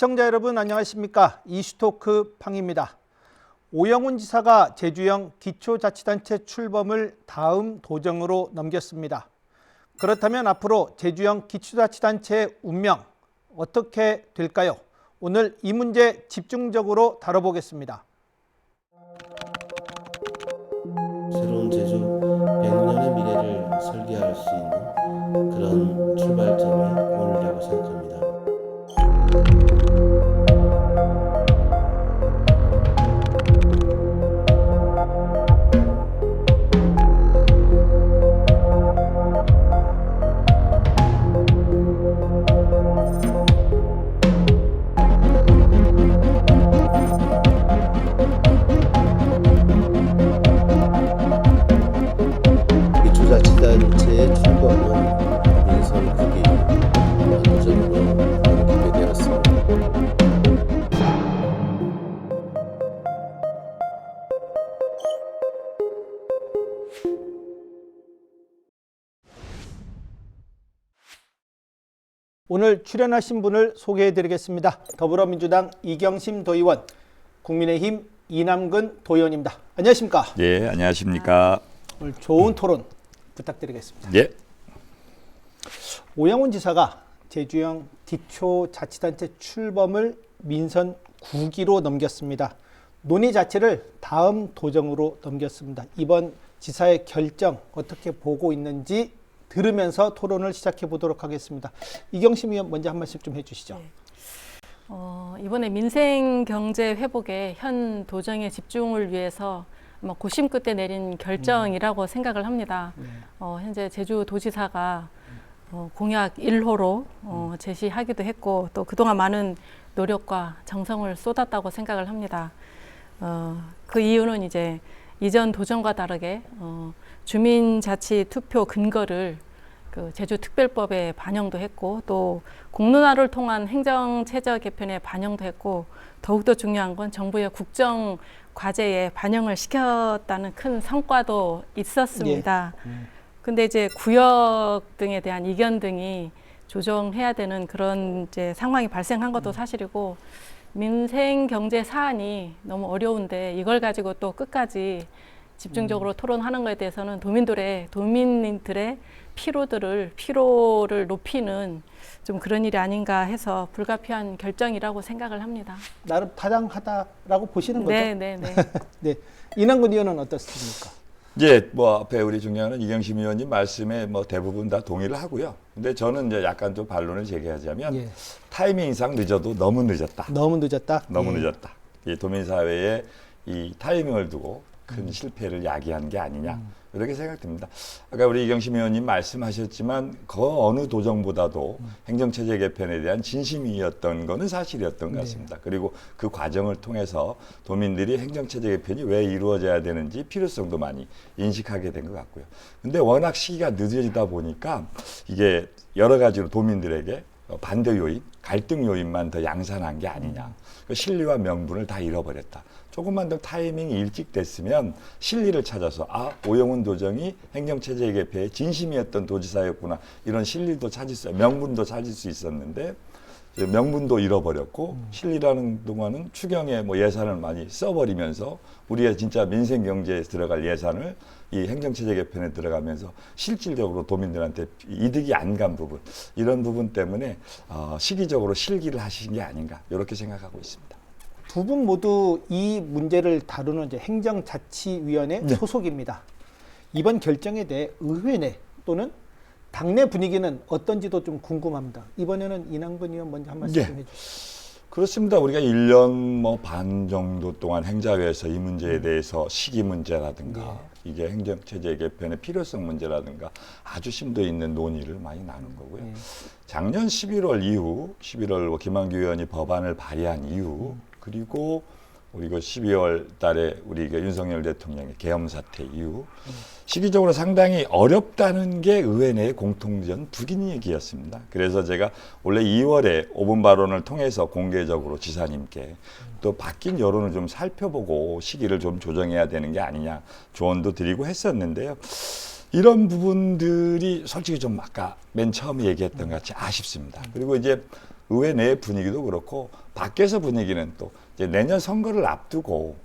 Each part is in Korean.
시청자 여러분 안녕하십니까? 이슈토크 팡입니다. 오영훈 지사가 제주형 기초자치단체 출범을 다음 도정으로 넘겼습니다. 그렇다면 앞으로 제주형 기초자치단체의 운명 어떻게 될까요? 오늘 이 문제 집중적으로 다뤄보겠습니다. 새로운 제주 100년의 미래를 설계할 수 있는 그런 출발점이 오늘이라고 생각합니다. 기초자치단체의 출범은 민선 국위 도전으로 넘기게 되었습니다. 오늘 출연하신 분을 소개해드리겠습니다. 더불어민주당 이경심 도의원, 국민의힘 이남근 도의원입니다. 안녕하십니까? 예, 안녕하십니까? 오늘 좋은 토론 부탁드리겠습니다. 예. 오영훈 지사가 제주형 기초자치단체 출범을 민선 9기로 넘겼습니다. 논의 자체를 다음 도정으로 넘겼습니다. 이번 지사의 결정 어떻게 보고 있는지 들으면서 토론을 시작해 보도록 하겠습니다. 이경심 의원 먼저 한 말씀 좀 해주시죠. 네. 이번에 민생 경제 회복에 현 도정의 집중을 위해서 고심 끝에 내린 결정이라고 생각을 합니다. 현재 제주도지사가 공약 1호로 제시하기도 했고 또 그동안 많은 노력과 정성을 쏟았다고 생각을 합니다. 그 이유는 이제 이전 도정과 다르게 주민자치 투표 근거를 그 제주특별법에 반영도 했고 또 공론화를 통한 행정체제 개편에 반영도 했고 더욱더 중요한 건 정부의 국정 과제에 반영을 시켰다는 큰 성과도 있었습니다. 근데 이제 구역 등에 대한 이견 등이 조정해야 되는 그런 이제 상황이 발생한 것도 사실이고 민생 경제 사안이 너무 어려운데 이걸 가지고 또 끝까지 집중적으로 토론하는 것에 대해서는 도민들의 피로를 높이는 좀 그런 일이 아닌가 해서 불가피한 결정이라고 생각을 합니다. 나름 타당하다라고 보시는 거죠? 네. 네. 이남근 의원은 어떻습니까? 이제 앞에 우리 존경하는 이경심 의원님 말씀에 대부분 다 동의를 하고요. 근데 저는 이제 약간 좀 반론을 제기하자면 타이밍상 늦어도 너무 늦었다. 너무 늦었다? 너무 늦었다. 이 도민사회에 이 타이밍을 두고 큰 실패를 야기한 게 아니냐. 이렇게 생각됩니다. 아까 우리 이경심 의원님 말씀하셨지만 그 어느 도정보다도 행정체제 개편에 대한 진심이었던 거는 사실이었던 것 같습니다. 그리고 그 과정을 통해서 도민들이 행정체제 개편이 왜 이루어져야 되는지 필요성도 많이 인식하게 된 것 같고요. 근데 워낙 시기가 늦어지다 보니까 이게 여러 가지로 도민들에게 반대 요인, 갈등 요인만 더 양산한 게 아니냐. 그 실리와 명분을 다 잃어버렸다. 조금만 더 타이밍이 일찍 됐으면 실리를 찾아서 오영훈 도정이 행정체제 개편에 진심이었던 도지사였구나. 이런 실리도 찾을 수, 명분도 찾을 수 있었는데 명분도 잃어버렸고 실리라는 동안은 추경에 예산을 많이 써버리면서 우리가 진짜 민생 경제에 들어갈 예산을 이 행정체제 개편에 들어가면서 실질적으로 도민들한테 이득이 안 간 부분, 이런 부분 때문에 시기적으로 실기를 하신 게 아닌가 이렇게 생각하고 있습니다. 두 분 모두 이 문제를 다루는 이제 행정자치위원회 소속입니다. 이번 결정에 대해 의회 내 또는 당내 분위기는 어떤지도 좀 궁금합니다. 이번에는 이남근 의원 먼저 한 말씀 좀 해주시죠. 그렇습니다. 우리가 1년 반 정도 동안 행자회에서 이 문제에 대해서 시기 문제라든가 이게 행정체제 개편의 필요성 문제라든가 아주 심도 있는 논의를 많이 나눈 거고요. 작년 11월 이후, 11월 김한규 의원이 법안을 발의한 이후, 그리고 우리 12월 달에 우리 윤석열 대통령의 계엄 사태 이후 시기적으로 상당히 어렵다는 게 의회 내의 공통된 불이익이었습니다. 그래서 제가 원래 2월에 5분 발언을 통해서 공개적으로 지사님께 또 바뀐 여론을 좀 살펴보고 시기를 좀 조정해야 되는 게 아니냐 조언도 드리고 했었는데요. 이런 부분들이 솔직히 좀 아까 맨 처음에 얘기했던 것 같이 아쉽습니다. 그리고 이제 의회 내 분위기도 그렇고 밖에서 분위기는 또 이제 내년 선거를 앞두고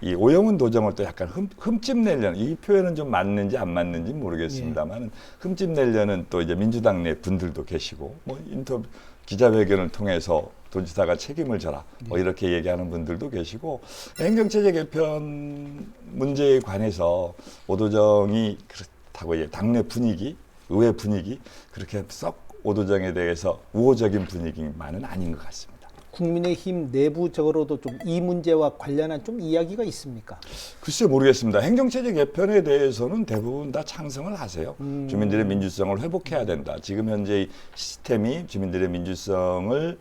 이 오영훈 도정을 또 약간 흠집 내려는, 이 표현은 좀 맞는지 안 맞는지 모르겠습니다만 흠집 내려는 또 이제 민주당 내 분들도 계시고 뭐 인터뷰 기자회견을 통해서 도지사가 책임을 져라 뭐 이렇게 얘기하는 분들도 계시고, 행정체제 개편 문제에 관해서 오 도정이 그렇다고 이제 당내 분위기, 의회 분위기 그렇게 썩 오 도정에 대해서 우호적인 분위기만은 아닌 것 같습니다. 국민의힘 내부적으로도 좀 이 문제와 관련한 좀 이야기가 있습니까? 글쎄 모르겠습니다. 행정체제 개편에 대해서는 대부분 다 찬성을 하세요. 주민들의 민주성을 회복해야 된다. 지금 현재 이 시스템이 주민들의 민주성을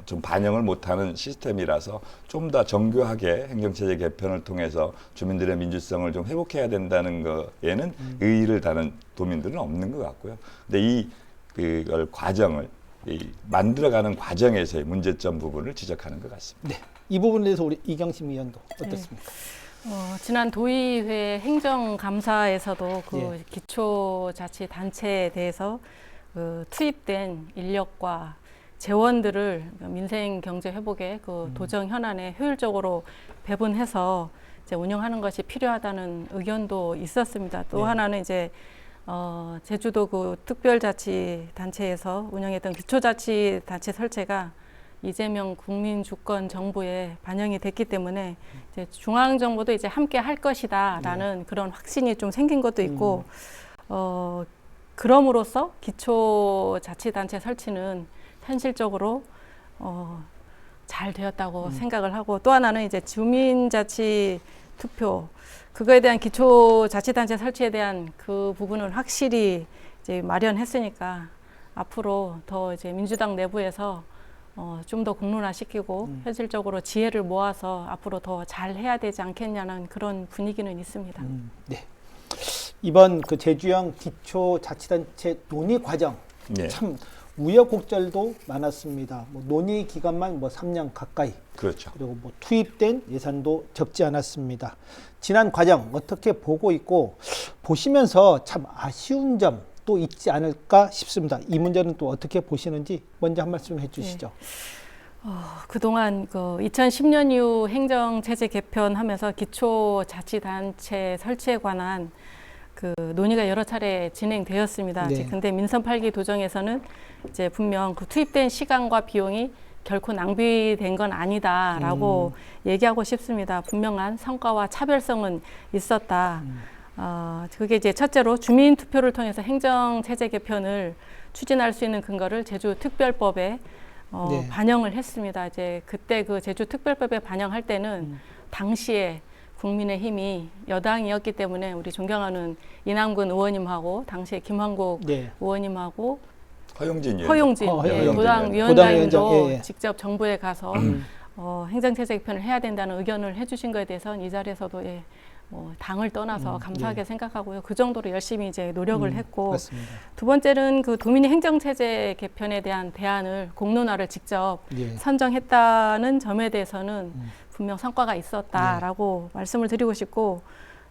좀 반영을 못하는 시스템이라서 좀 더 정교하게 행정체제 개편을 통해서 주민들의 민주성을 좀 회복해야 된다는 거에는 의의를 다는 도민들은 없는 것 같고요. 근데 그걸 과정을 만들어가는 과정에서의 문제점 부분을 지적하는 것 같습니다. 네, 이 부분에 대해서 우리 이경심 의원도 어떻습니까? 지난 도의회 행정감사에서도 그 기초자치단체에 대해서 그 투입된 인력과 재원들을 민생 경제 회복에 그 도정 현안에 효율적으로 배분해서 이제 운영하는 것이 필요하다는 의견도 있었습니다. 또 하나는 이제 제주도 그 특별자치단체에서 운영했던 기초자치단체 설치가 이재명 국민주권정부에 반영이 됐기 때문에 이제 중앙정부도 이제 함께 할 것이다라는 그런 확신이 좀 생긴 것도 있고, 그럼으로써 기초자치단체 설치는 현실적으로 잘 되었다고 생각을 하고, 또 하나는 이제 주민자치 투표, 그거에 대한 기초자치단체 설치에 대한 그 부분을 확실히 이제 마련했으니까 앞으로 더 이제 민주당 내부에서 좀 더 공론화시키고 현실적으로 지혜를 모아서 앞으로 더 잘 해야 되지 않겠냐는 그런 분위기는 있습니다. 네. 이번 그 제주형 기초자치단체 논의 과정 참 우여곡절도 많았습니다. 뭐 논의 기간만 뭐 3년 가까이. 그렇죠. 그리고 뭐 투입된 예산도 적지 않았습니다. 지난 과정 어떻게 보고 있고, 보시면서 참 아쉬운 점 또 있지 않을까 싶습니다. 이 문제는 또 어떻게 보시는지 먼저 한 말씀 해주시죠. 그동안 그 2010년 이후 행정체제 개편하면서 기초자치단체 설치에 관한 그 논의가 여러 차례 진행되었습니다. 근데 민선 8기 도정에서는 이제 분명 그 투입된 시간과 비용이 결코 낭비된 건 아니다라고 얘기하고 싶습니다. 분명한 성과와 차별성은 있었다. 그게 이제 첫째로 주민 투표를 통해서 행정체제 개편을 추진할 수 있는 근거를 제주특별법에 반영을 했습니다. 이제 그때 그 제주특별법에 반영할 때는 당시에 국민의힘이 여당이었기 때문에 우리 존경하는 이남근 의원님하고 당시에 김한국 의원님하고 허용진 도당 위원장도 예. 직접 정부에 가서 행정체제 개편을 해야 된다는 의견을 해주신 것에 대해서는 이 자리에서도 당을 떠나서 감사하게 생각하고요. 그 정도로 열심히 이제 노력을 했고, 맞습니다. 두 번째는 그 도민이 행정체제 개편에 대한 대안을 공론화를 직접 선정했다는 점에 대해서는 분명 성과가 있었다라고 말씀을 드리고 싶고,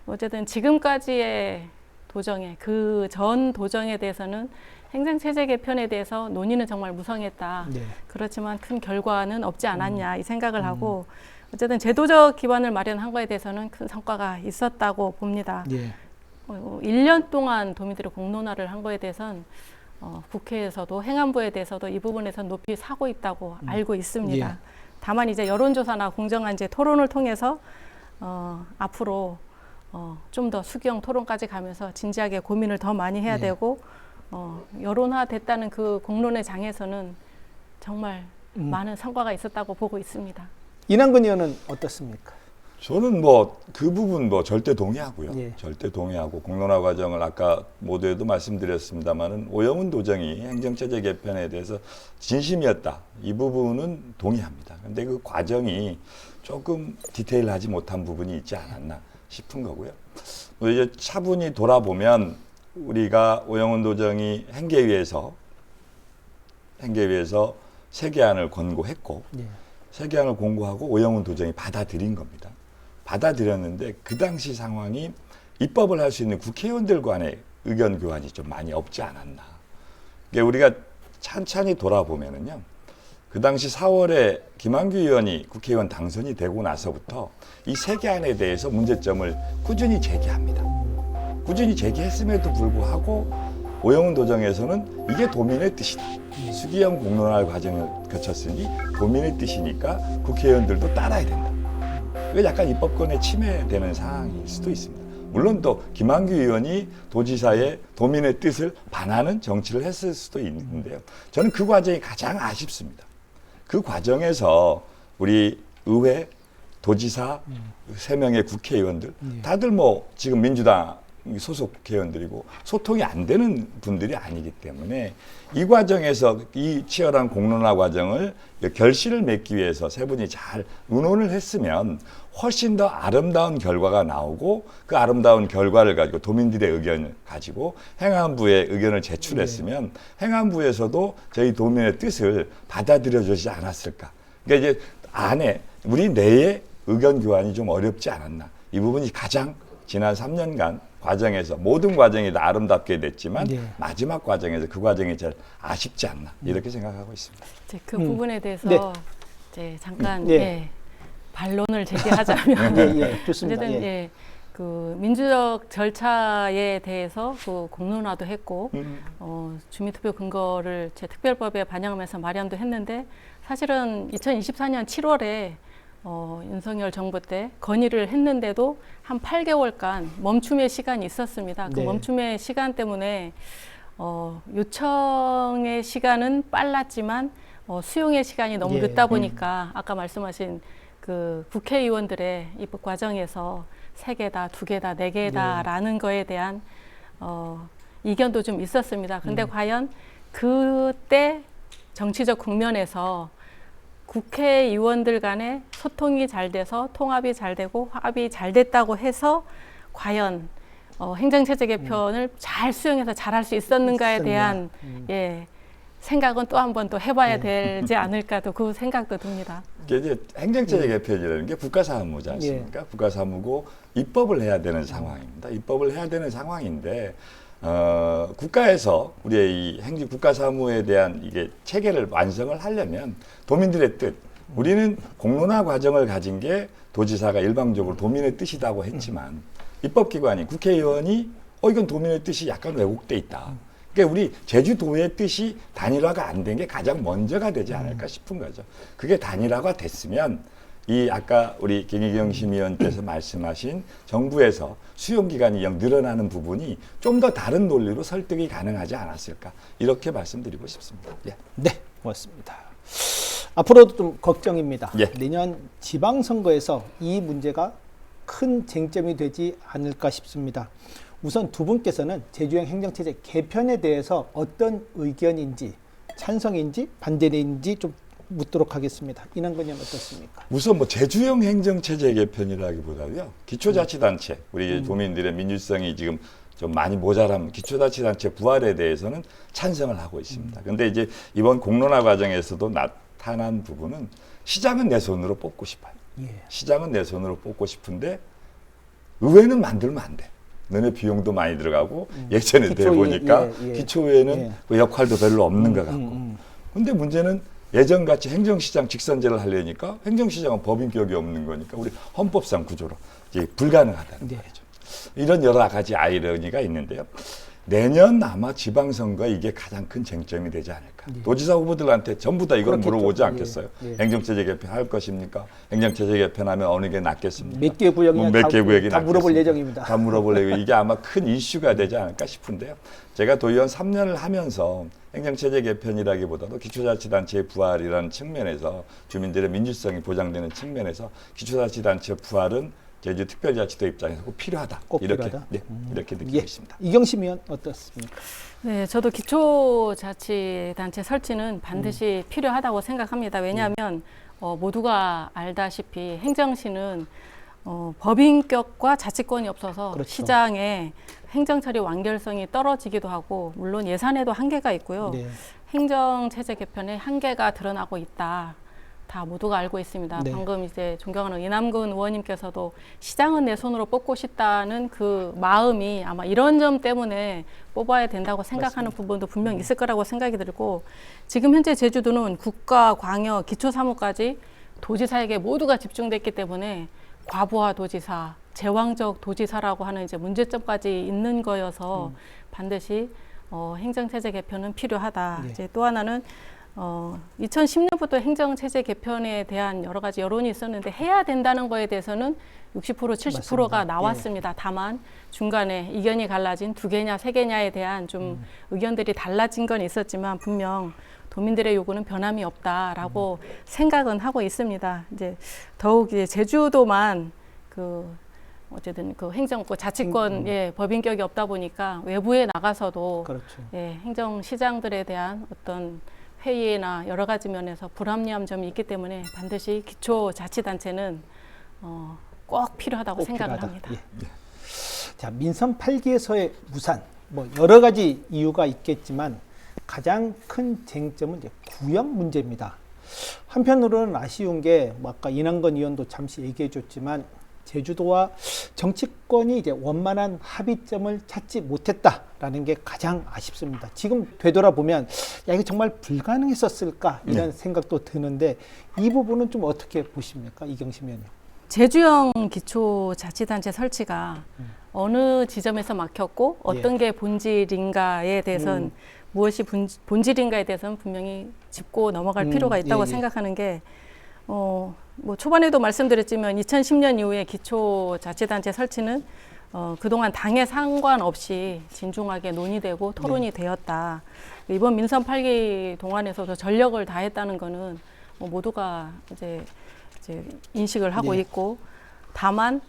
어쨌든 지금까지의 도정에, 그 전 도정에 대해서는 행정체제 개편에 대해서 논의는 정말 무성했다. 그렇지만 큰 결과는 없지 않았냐 이 생각을 하고, 어쨌든 제도적 기반을 마련한 거에 대해서는 큰 성과가 있었다고 봅니다. 1년 동안 도민들이 공론화를 한 거에 대해서는 국회에서도 행안부에 대해서도 이 부분에서 높이 사고 있다고 알고 있습니다. 다만 이제 여론조사나 공정한 이제 토론을 통해서 앞으로 좀 더 수경 토론까지 가면서 진지하게 고민을 더 많이 해야 되고, 여론화됐다는 그 공론의 장에서는 정말 많은 성과가 있었다고 보고 있습니다. 이남근 의원은 어떻습니까? 저는 그 부분 절대 동의하고요. 절대 동의하고, 공론화 과정을 아까 모두에도 말씀드렸습니다만은 오영훈 도정이 행정체제 개편에 대해서 진심이었다. 이 부분은 동의합니다. 근데 그 과정이 조금 디테일하지 못한 부분이 있지 않았나 싶은 거고요. 이제 차분히 돌아보면 우리가 오영훈 도정이 행계위에서 세개안을 권고했고, 세개안을 공고하고 오영훈 도정이 받아들인 겁니다. 받아들였는데 그 당시 상황이 입법을 할 수 있는 국회의원들 간의 의견 교환이 좀 많이 없지 않았나. 그러니까 우리가 찬찬히 돌아보면은요, 그 당시 4월에 김한규 의원이 국회의원 당선이 되고 나서부터 이 세계안에 대해서 문제점을 꾸준히 제기합니다. 꾸준히 제기했음에도 불구하고 오영훈 도정에서는 이게 도민의 뜻이다. 수기형 공론화 과정을 거쳤으니 도민의 뜻이니까 국회의원들도 따라야 된다. 그게 약간 입법권에 침해되는 상황일 수도 있습니다. 물론 또 김한규 의원이 도지사의 도민의 뜻을 반하는 정치를 했을 수도 있는데요. 저는 그 과정이 가장 아쉽습니다. 그 과정에서 우리 의회, 도지사, 3명의 국회의원들 다들 뭐 지금 민주당 소속 국회의원들이고 소통이 안 되는 분들이 아니기 때문에 이 과정에서 이 치열한 공론화 과정을 결실을 맺기 위해서 세 분이 잘 의논을 했으면 훨씬 더 아름다운 결과가 나오고 그 아름다운 결과를 가지고 도민들의 의견을 가지고 행안부에 의견을 제출했으면 행안부에서도 저희 도민의 뜻을 받아들여 주지 않았을까. 그러니까 이제 안에 우리 내에 의견 교환이 좀 어렵지 않았나. 이 부분이 가장 지난 3년간 과정에서 모든 과정이 다 아름답게 됐지만 마지막 과정에서 그 과정이 제일 아쉽지 않나 이렇게 생각하고 있습니다. 이제 그 부분에 대해서 네. 이제 잠깐 예. 반론을 제기하자면 좋습니다. 어쨌든 그 민주적 절차에 대해서 그 공론화도 했고 주민투표 근거를 제 특별법에 반영하면서 마련도 했는데 사실은 2024년 7월에 윤석열 정부 때 건의를 했는데도 한 8개월간 멈춤의 시간이 있었습니다. 그 멈춤의 시간 때문에 요청의 시간은 빨랐지만 수용의 시간이 너무 늦다 보니까 아까 말씀하신 그 국회의원들의 입법 과정에서 3개다, 2개다, 4개다라는 거에 대한 이견도 좀 있었습니다. 근데 과연 그때 정치적 국면에서 국회의원들 간에 소통이 잘 돼서 통합이 잘 되고 화합이 잘 됐다고 해서 과연 행정체제 개편을 잘 수용해서 잘할 수 있었는가에 대한 생각은 또 한 번 또 해봐야 되지 않을까도 그 생각도 듭니다. 이게 이제 행정체제 개편이라는 게 국가사무지 않습니까? 국가사무고 입법을 해야 되는 상황입니다. 입법을 해야 되는 상황인데 국가에서 우리의 이 국가사무에 대한 이게 체계를 완성을 하려면 도민들의 뜻, 우리는 공론화 과정을 가진 게 도지사가 일방적으로 도민의 뜻이라고 했지만 입법기관이 국회의원이 이건 도민의 뜻이 약간 왜곡돼 있다. 그러니까 우리 제주도의 뜻이 단일화가 안 된 게 가장 먼저가 되지 않을까 싶은 거죠. 그게 단일화가 됐으면 이 아까 우리 김희경 심의원께서 말씀하신 정부에서 수용기간이 늘어나는 부분이 좀 더 다른 논리로 설득이 가능하지 않았을까 이렇게 말씀드리고 싶습니다. 네, 고맙습니다. 앞으로도 좀 걱정입니다. 예. 내년 지방선거에서 이 문제가 큰 쟁점이 되지 않을까 싶습니다. 우선 두 분께서는 제주형 행정체제 개편에 대해서 어떤 의견인지 찬성인지 반대인지 좀 묻도록 하겠습니다. 이남근 의원 어떻습니까? 우선 뭐 제주형 행정체제 개편이라기보다요. 기초자치단체, 우리 도민들의 민주성이 지금 좀 많이 모자란 기초자치단체 부활에 대해서는 찬성을 하고 있습니다. 그런데 이제 이번 공론화 과정에서도 나타난 부분은 시장은 내 손으로 뽑고 싶어요. 시장은 내 손으로 뽑고 싶은데 의회는 만들면 안 돼. 너네 비용도 많이 들어가고 예전에 대보니까 기초의회는 그 역할도 별로 없는 것 같고. 근데 문제는 예전같이 행정시장 직선제를 하려니까 행정시장은 법인격이 없는 거니까 우리 헌법상 구조로 이제 불가능하다는 거죠. 이런 여러 가지 아이러니가 있는데요. 내년 아마 지방선거 이게 가장 큰 쟁점이 되지 않을까. 도지사 후보들한테 전부 다 이걸 물어보지 않겠어요. 행정체제 개편할 것입니까? 행정체제 개편하면 어느 게 낫겠습니까? 몇 개 구역이냐 몇 개 구역이 다 물어볼 예정입니다. 다 물어볼 예정. 이게 아마 큰 이슈가 되지 않을까 싶은데요. 제가 도의원 3년을 하면서 행정체제 개편이라기보다도 기초자치단체의 부활이라는 측면에서 주민들의 민주성이 보장되는 측면에서 기초자치단체 부활은 제주특별자치도 입장에서 꼭 필요하다. 꼭 이렇게 필요하다? 이렇게 느끼고 있습니다. 이경심 의원 어떻습니까? 네, 저도 기초자치단체 설치는 반드시 필요하다고 생각합니다. 왜냐하면 모두가 알다시피 행정시는 법인격과 자치권이 없어서 그렇죠. 시장에 행정처리 완결성이 떨어지기도 하고 물론 예산에도 한계가 있고요. 행정체제 개편에 한계가 드러나고 있다. 다 모두가 알고 있습니다. 네. 방금 이제 존경하는 이남근 의원님께서도 시장은 내 손으로 뽑고 싶다는 그 마음이 아마 이런 점 때문에 뽑아야 된다고 생각하는 부분도 분명 있을 거라고 생각이 들고, 지금 현재 제주도는 국가, 광역, 기초사무까지 도지사에게 모두가 집중됐기 때문에 과부하 도지사, 제왕적 도지사라고 하는 이제 문제점까지 있는 거여서 반드시 행정체제 개편은 필요하다. 예. 이제 또 하나는 2010년부터 행정체제 개편에 대한 여러 가지 여론이 있었는데 해야 된다는 거에 대해서는 60%, 70%가 맞습니다. 나왔습니다. 다만 중간에 이견이 갈라진 2개냐 3개냐에 대한 좀 의견들이 달라진 건 있었지만 분명 도민들의 요구는 변함이 없다라고 생각은 하고 있습니다. 이제 더욱 이제 제주도만 어쨌든 그 행정부 자치권 법인격이 없다 보니까 외부에 나가서도 그렇죠. 행정시장들에 대한 어떤 회의나 여러 가지 면에서 불합리한 점이 있기 때문에 반드시 기초자치단체는 꼭 필요하다고 꼭 생각을 필요하다. 합니다. 예. 자, 민선 8기에서의 무산, 뭐 여러 가지 이유가 있겠지만 가장 큰 쟁점은 이제 구역 문제입니다. 한편으로는 아쉬운 게 뭐 아까 이남근 의원도 잠시 얘기해줬지만 제주도와 정치권이 이제 원만한 합의점을 찾지 못했다라는 게 가장 아쉽습니다. 지금 되돌아보면 야 이거 정말 불가능했었을까 이런 생각도 드는데 이 부분은 좀 어떻게 보십니까, 이경심 의원님? 제주형 기초자치단체 설치가 어느 지점에서 막혔고 어떤 게 본질인가에 대해서는 무엇이 본질인가에 대해서는 분명히 짚고 넘어갈 필요가 있다고 생각하는 게 뭐 초반에도 말씀드렸지만 2010년 이후에 기초자치단체 설치는 그동안 당에 상관없이 진중하게 논의되고 토론이 되었다. 이번 민선 8기 동안에서도 전력을 다했다는 거는 모두가 이제 인식을 하고 있고, 다만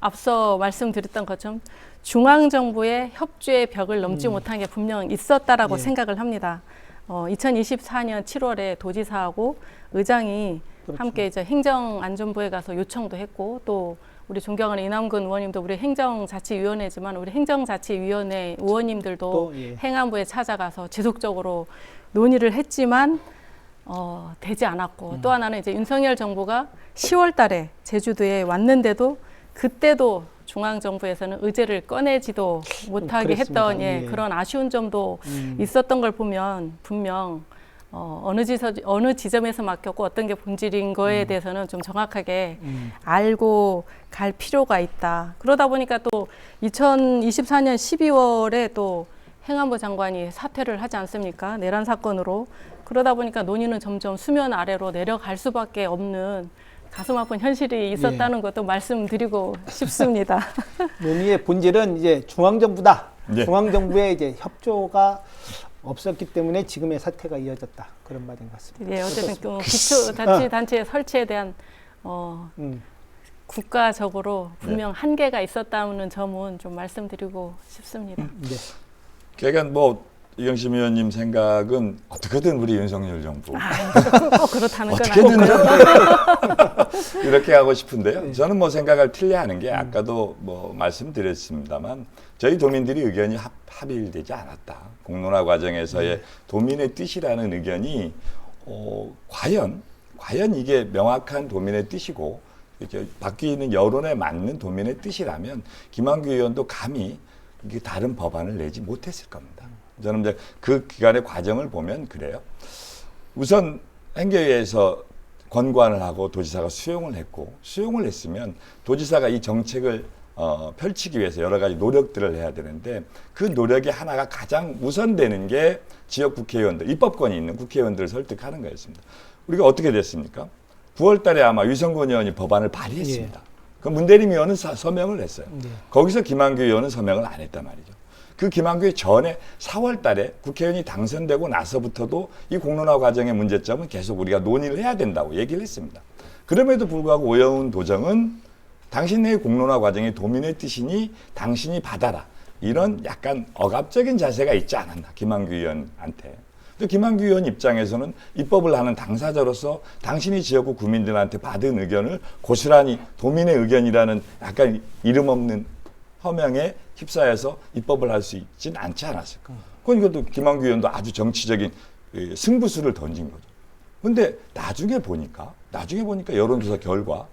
앞서 말씀드렸던 것처럼 중앙정부의 협조의 벽을 넘지 못한 게 분명 있었다라고 생각을 합니다. 2024년 7월에 도지사하고 의장이 그렇죠. 함께 이제 행정안전부에 가서 요청도 했고, 또 우리 존경하는 이남근 의원님도 우리 행정자치위원회지만 우리 행정자치위원회 의원님들도 또, 행안부에 찾아가서 지속적으로 논의를 했지만 되지 않았고, 또 하나는 이제 윤석열 정부가 10월 달에 제주도에 왔는데도 그때도 중앙정부에서는 의제를 꺼내지도 못하게 그랬습니다. 했던 그런 아쉬운 점도 있었던 걸 보면 분명 어느 지점에서 막혔고 어떤 게 본질인 거에 대해서는 좀 정확하게 알고 갈 필요가 있다. 그러다 보니까 또 2024년 12월에 또 행안부 장관이 사퇴를 하지 않습니까? 내란 사건으로. 그러다 보니까 논의는 점점 수면 아래로 내려갈 수밖에 없는 가슴 아픈 현실이 있었다는 것도 말씀드리고 싶습니다. 논의의 본질은 이제 중앙정부다. 예. 중앙정부의 이제 협조가 없었기 때문에 지금의 사태가 이어졌다. 그런 말인 것 같습니다. 예, 어쨌든 그 기초자치단체 설치에 대한 국가적으로 분명 한계가 있었다는 점은 좀 말씀드리고 싶습니다. 네. 그러니까 뭐 이경심 의원님 생각은 어떻게든 우리 윤석열 정부 꼭 그렇다는 건 어떻게든 아니고요. 이렇게 하고 싶은데요. 저는 뭐 생각을 틀려하는 게 아까도 뭐 말씀드렸습니다만 저희 도민들이 의견이 합일되지 않았다. 공론화 과정에서의 도민의 뜻이라는 의견이 과연 이게 명확한 도민의 뜻이고 이렇게 바뀌는 여론에 맞는 도민의 뜻이라면 김한규 의원도 감히 이게 다른 법안을 내지 못했을 겁니다. 저는 이제 그 기간의 과정을 보면 그래요. 우선 행정위에서 권고안을 하고 도지사가 수용을 했고, 수용을 했으면 도지사가 이 정책을 펼치기 위해서 여러 가지 노력들을 해야 되는데, 그 노력의 하나가 가장 우선되는 게 지역 국회의원들, 입법권이 있는 국회의원들을 설득하는 거였습니다. 우리가 어떻게 됐습니까? 9월 달에 아마 유성권 의원이 법안을 발의했습니다. 그 문대림 의원은 서명을 했어요. 거기서 김한규 의원은 서명을 안 했단 말이죠. 그 김한규 전에 4월 달에 국회의원이 당선되고 나서부터도 이 공론화 과정의 문제점은 계속 우리가 논의를 해야 된다고 얘기를 했습니다. 그럼에도 불구하고 오영훈 도정은 당신의 공론화 과정이 도민의 뜻이니 당신이 받아라. 이런 약간 억압적인 자세가 있지 않았나, 김한규 의원한테. 또 김한규 의원 입장에서는 입법을 하는 당사자로서 당신이 지역구 구민들한테 받은 의견을 고스란히 도민의 의견이라는 약간 이름 없는 허명에 휩싸여서 입법을 할 수 있진 않지 않았을까. 그건 이것도 김한규 의원도 아주 정치적인 승부수를 던진 거죠. 근데 나중에 보니까 여론조사 결과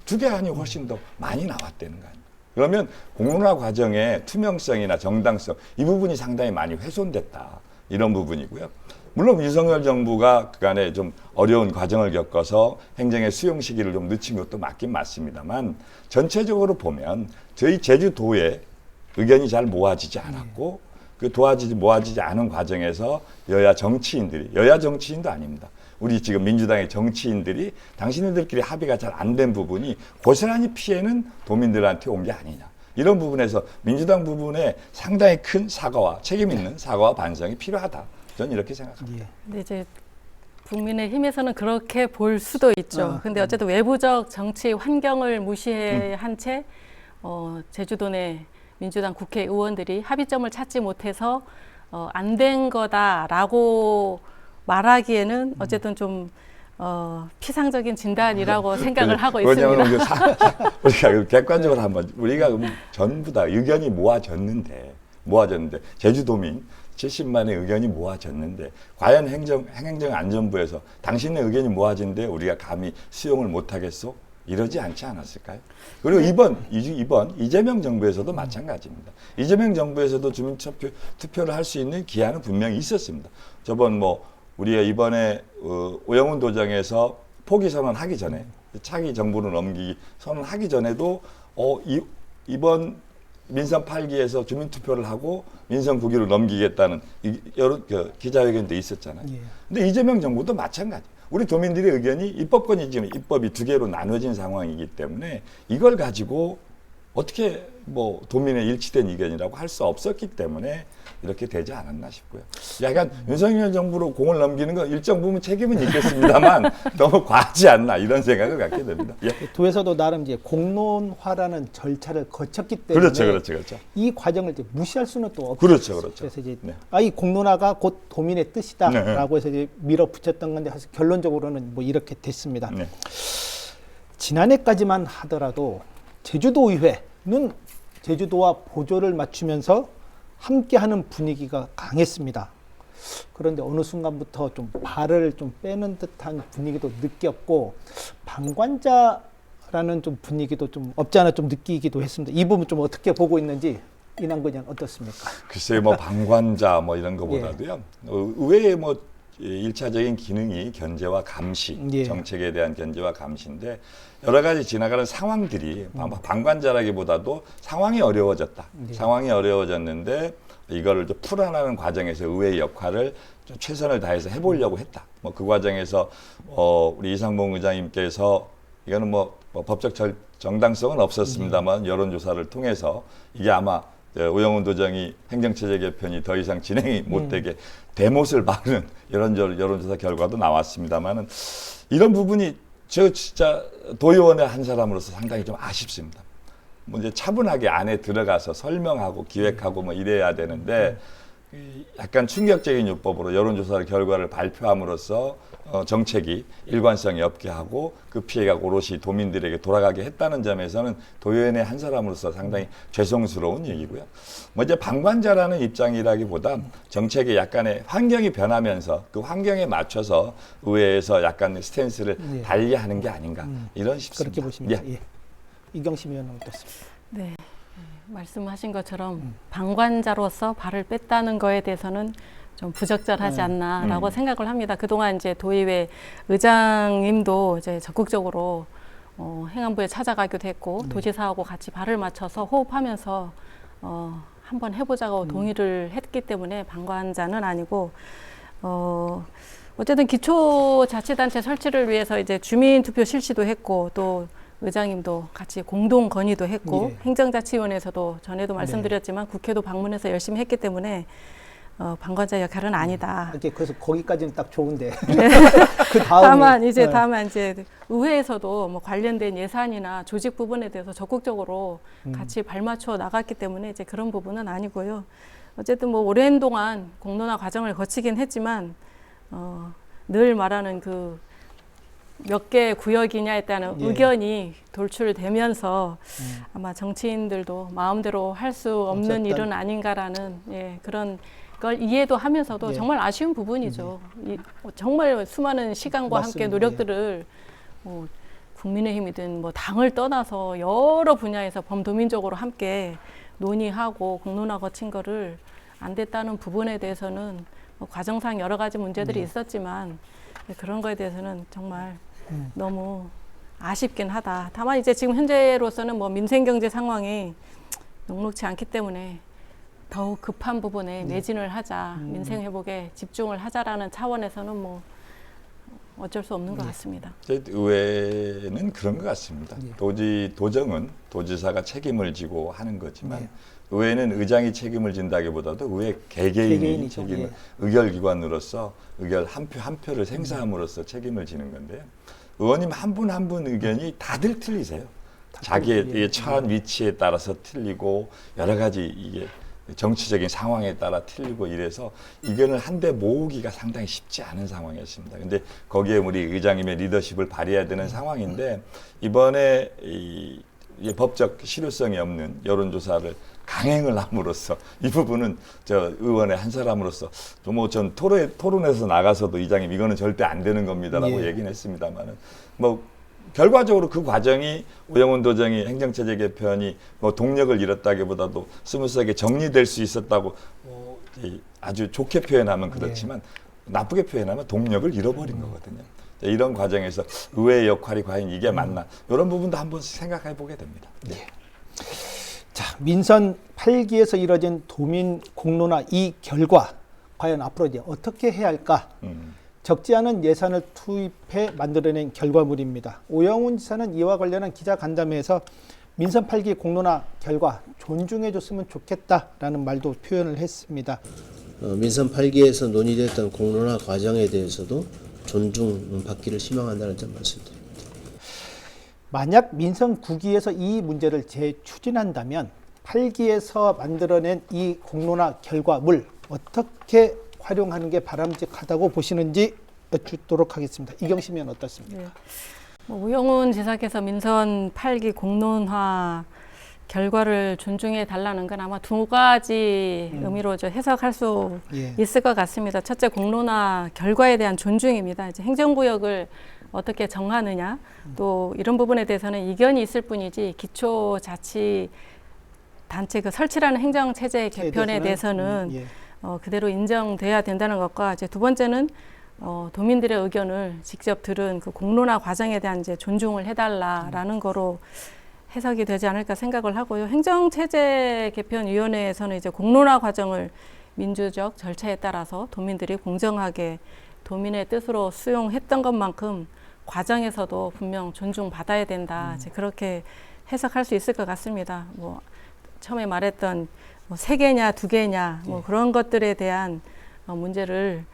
두 개 안이 훨씬 더 많이 나왔다는 거 아니에요. 그러면 공론화 과정의 투명성이나 정당성 이 부분이 상당히 많이 훼손됐다. 이런 부분이고요. 물론 윤석열 정부가 그간에 좀 어려운 과정을 겪어서 행정의 수용 시기를 좀 늦춘 것도 맞긴 맞습니다만 전체적으로 보면 저희 제주도에 의견이 잘 모아지지 않았고 그 모아지지 않은 과정에서 여야 정치인도 아닙니다. 우리 지금 민주당의 정치인들이 당신들끼리 합의가 잘 안 된 부분이 고스란히 피해는 도민들한테 온 게 아니냐. 이런 부분에서 민주당 부분에 상당히 큰 사과와 책임 있는 사과와 반성이 필요하다. 저는 이렇게 생각합니다. 근데 이제 국민의힘에서는 그렇게 볼 수도 있죠. 근데 어쨌든 외부적 정치 환경을 무시한 채 제주도 내 민주당 국회의원들이 합의점을 찾지 못해서 안 된 거다라고 말하기에는 어쨌든 좀 피상적인 진단이라고 생각을 하고 있습니다. 왜냐하면 우리가 객관적으로 한번 우리가 전부 다 의견이 모아졌는데 제주도민 70만의 의견이 모아졌는데 과연 행정안전부에서 당신의 의견이 모아진데 우리가 감히 수용을 못하겠소? 이러지 않지 않았을까요? 그리고 이번 이재명 정부에서도 마찬가지입니다. 이재명 정부에서도 주민투표를 할 수 있는 기한은 분명히 있었습니다. 저번 우리가 이번에 오영훈 도정에서 포기 선언하기 전에 차기 정부로 넘기기 선언하기 전에도 이번 민선 8기에서 주민투표를 하고 민선 9기로 넘기겠다는 여러 기자회견도 있었잖아요. 근데 이재명 정부도 마찬가지. 우리 도민들의 의견이 입법권이 지금 입법이 두 개로 나눠진 상황이기 때문에 이걸 가지고 어떻게 도민의 일치된 의견이라고 할 수 없었기 때문에 이렇게 되지 않았나 싶고요. 약간 윤석열 정부로 공을 넘기는 건 일정 부분 책임은 있겠습니다만 너무 과하지 않나 이런 생각을 갖게 됩니다. 예. 도에서도 나름 이제 공론화라는 절차를 거쳤기 때문에 그렇죠. 이 과정을 이제 무시할 수는 또 없죠. 그렇죠. 그래서 이제 이 공론화가 곧 도민의 뜻이다라고 해서 이제 밀어붙였던 건데 사실 결론적으로는 이렇게 됐습니다. 네. 지난해까지만 하더라도 제주도의회는 제주도와 보조를 맞추면서 함께하는 분위기가 강했습니다. 그런데 어느 순간부터 좀 발을 좀 빼는 듯한 분위기도 느꼈고 방관자라는 좀 분위기도 좀 없지 않아 좀 느끼기도 했습니다. 이 부분 좀 어떻게 보고 있는지 이남근 의원 어떻습니까? 글쎄요, 방관자 이런 거보다도요. 의회의 일차적인 기능이 견제와 감시, 정책에 대한 견제와 감시인데 여러 가지 지나가는 상황들이 방관자라기보다도 상황이 어려워졌다. 상황이 어려워졌는데 이거를 좀 풀어나가는 과정에서 의회의 역할을 좀 최선을 다해서 해보려고 했다. 그 과정에서 우리 이상봉 의장님께서 이거는 법적 정당성은 없었습니다만 여론조사를 통해서 이게 아마 오영훈 도정이 행정체제 개편이 더 이상 진행이 못되게 대못을 바르는 여론조사 결과도 나왔습니다만은 이런 부분이 저 진짜 도의원의 한 사람으로서 상당히 좀 아쉽습니다. 이제 차분하게 안에 들어가서 설명하고 기획하고 이래야 되는데 약간 충격적인 요법으로 여론조사 결과를 발표함으로써 정책이 일관성이 없게 하고 그 피해가 오롯이 도민들에게 돌아가게 했다는 점에서는 도의원의 한 사람으로서 상당히 죄송스러운 얘기고요. 이제 방관자라는 입장이라기보다 정책의 약간의 환경이 변하면서 그 환경에 맞춰서 의회에서 약간 스탠스를 달리하는 게 아닌가 이런 싶습니다. 그렇게 보십니까? 예. 이경심 의원은 어떻습니까? 네. 말씀하신 것처럼 방관자로서 발을 뺐다는 거에 대해서는 좀 부적절하지 않나라고 생각을 합니다. 그동안 이제 도의회 의장님도 이제 적극적으로 행안부에 찾아가기도 했고 도지사하고 같이 발을 맞춰서 호흡하면서 한번 해보자고 동의를 했기 때문에 방관자는 아니고 어쨌든 기초자치단체 설치를 위해서 이제 주민투표 실시도 했고 또 의장님도 같이 공동 건의도 했고 행정자치위원회에서도 전에도 말씀드렸지만 국회도 방문해서 열심히 했기 때문에 방관자 역할은 아니다. 그래서 거기까지는 딱 좋은데 그 다음에 다만 이제 의회에서도 관련된 예산이나 조직 부분에 대해서 적극적으로 같이 발맞춰 나갔기 때문에 이제 그런 부분은 아니고요. 어쨌든 오랜 동안 공론화 과정을 거치긴 했지만 늘 말하는 그 몇 개 구역이냐에 따른 예. 의견이 돌출되면서 아마 정치인들도 마음대로 할 수 없는 없었던. 일은 아닌가라는 그런 걸 이해도 하면서도 예. 정말 아쉬운 부분이죠. 정말 수많은 시간과 함께 맞습니다. 노력들을 뭐 국민의힘이든 뭐 당을 떠나서 여러 분야에서 범도민적으로 함께 논의하고 공론화 거친 거를 안 됐다는 부분에 대해서는 뭐 과정상 여러 가지 문제들이 있었지만 그런 거에 대해서는 정말 너무 아쉽긴 하다. 다만 이제 지금 현재로서는 뭐 민생 경제 상황이 녹록치 않기 때문에 더욱 급한 부분에 매진을 하자, 민생 회복에 집중을 하자라는 차원에서는 뭐 어쩔 수 없는 것 같습니다. 의회는 그런 것 같습니다. 도정은 도지사가 책임을 지고 하는 거지만 의회는 의장이 책임을 진다기보다도 의회 개개인이 개개인이죠. 책임을 의결기관으로서 의결 한 표 한 표를 생사함으로써 책임을 지는 건데요. 의원님 한 분 한 분 의견이 다들 틀리세요. 자기의 처한 위치에 따라서 틀리고 여러 가지 이게 정치적인 상황에 따라 틀리고 이래서 의견을 한데 모으기가 상당히 쉽지 않은 상황이었습니다. 근데 거기에 우리 의장님의 리더십을 발휘해야 되는 상황인데 이번에 이 법적 실효성이 없는 여론조사를 강행을 함으로써 이 부분은 저 의원의 한 사람으로서 또 뭐 전 토론에서 나가서도 의장님 이거는 절대 안 되는 겁니다라고 얘기는 했습니다만은 뭐 결과적으로 그 과정이 오영훈 도정이 행정체제 개편이 뭐 동력을 잃었다기보다도 스무스하게 정리될 수 있었다고 아주 좋게 표현하면 그렇지만 나쁘게 표현하면 동력을 잃어버린 거거든요. 이런 과정에서 의회의 역할이 과연 이게 맞나 이런 부분도 한번 생각해 보게 됩니다. 자, 민선 8기에서 이뤄진 도민 공론화 이 결과 과연 앞으로 이제 어떻게 해야 할까? 적지 않은 예산을 투입해 만들어낸 결과물입니다. 오영훈 지사는 이와 관련한 기자 간담회에서 민선 8기 공론화 결과 존중해 줬으면 좋겠다라는 말도 표현을 했습니다. 민선 8기에서 논의됐던 공론화 과정에 대해서도 존중받기를 희망한다는 점 말씀드립니다. 만약 민선 9기에서 이 문제를 재추진한다면 8기에서 만들어낸 이 공론화 결과물 어떻게 활용하는 게 바람직하다고 보시는지 여쭙도록 하겠습니다. 이경심 의원 어떻습니까? 네. 뭐 우영훈 지사께서 민선 8기 공론화 결과를 존중해 달라는 건 아마 두 가지 의미로 해석할 수 있을 것 같습니다. 첫째, 공론화 결과에 대한 존중입니다. 이제 행정구역을 어떻게 정하느냐, 또 이런 부분에 대해서는 이견이 있을 뿐이지 기초자치단체 그 설치라는 행정체제 개편에 대해서는 그대로 인정돼야 된다는 것과 이제 두 번째는 도민들의 의견을 직접 들은 그 공론화 과정에 대한 이제 존중을 해달라라는 거로 해석이 되지 않을까 생각을 하고요. 행정체제 개편위원회에서는 이제 공론화 과정을 민주적 절차에 따라서 도민들이 공정하게 도민의 뜻으로 수용했던 것만큼 과정에서도 분명 존중받아야 된다. 이제 그렇게 해석할 수 있을 것 같습니다. 뭐 처음에 말했던 뭐 3개냐 2개냐 뭐 그런 것들에 대한 문제를